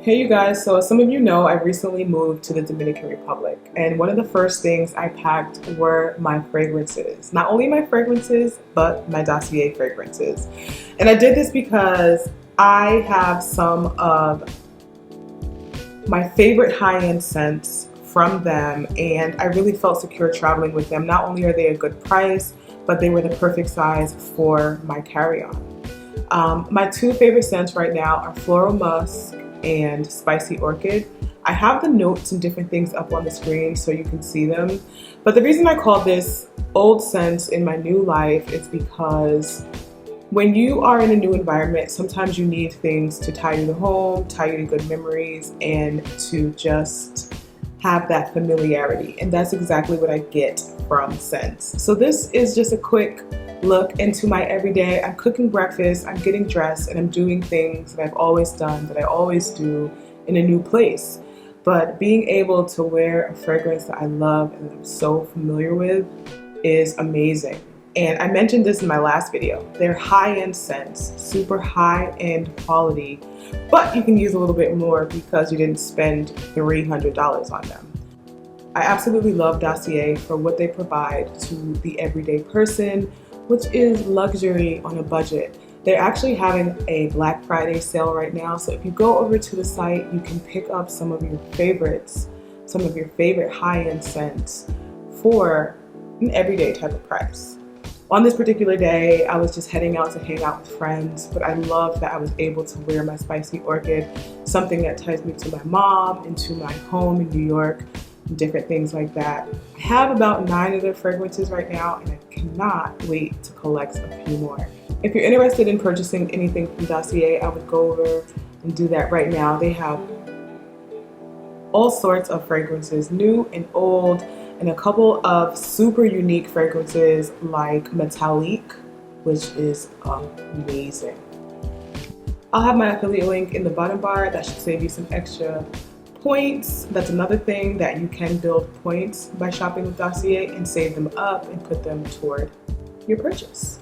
Hey you guys, so as some of you know, I recently moved to the Dominican Republic, and one of the first things I packed were my fragrances. Not only my fragrances, but my Dossier fragrances. And I did this because I have some of my favorite high-end scents from them, and I really felt secure traveling with them. Not only are they a good price, but they were the perfect size for my carry-on. My two favorite scents right now are Floral Musk and Spicy Orchid. I have the notes and different things up on the screen so you can see them. But the reason I call this old scents in my new life is because when you are in a new environment, sometimes you need things to tie you to home, tie you to good memories, and to just have that familiarity. And that's exactly what I get from scents. So this is just a quick look into my everyday. I'm cooking breakfast, I'm getting dressed, and I'm doing things that I've always done, that I always do in a new place. But being able to wear a fragrance that I love and that I'm so familiar with is amazing. And I mentioned this in my last video. They're high-end scents, super high-end quality, but you can use a little bit more because you didn't spend $300 on them. I absolutely love Dossier for what they provide to the everyday person, which is luxury on a budget. They're actually having a Black Friday sale right now, so if you go over to the site, you can pick up some of your favorites, some of your favorite high-end scents for an everyday type of price. On this particular day, I was just heading out to hang out with friends, but I love that I was able to wear my Spicy Orchid, something that ties me to my mom and to my home in New York, and different things like that. I have about 9 of their fragrances right now, and I cannot wait to collect a few more. If you're interested in purchasing anything from Dossier, I would go over and do that right now. They have all sorts of fragrances, new and old, and a couple of super unique fragrances like Metallique, which is amazing. I'll have my affiliate link in the bottom bar. That should save you some extra points. That's another thing, that you can build points by shopping with Dossier and save them up and put them toward your purchase.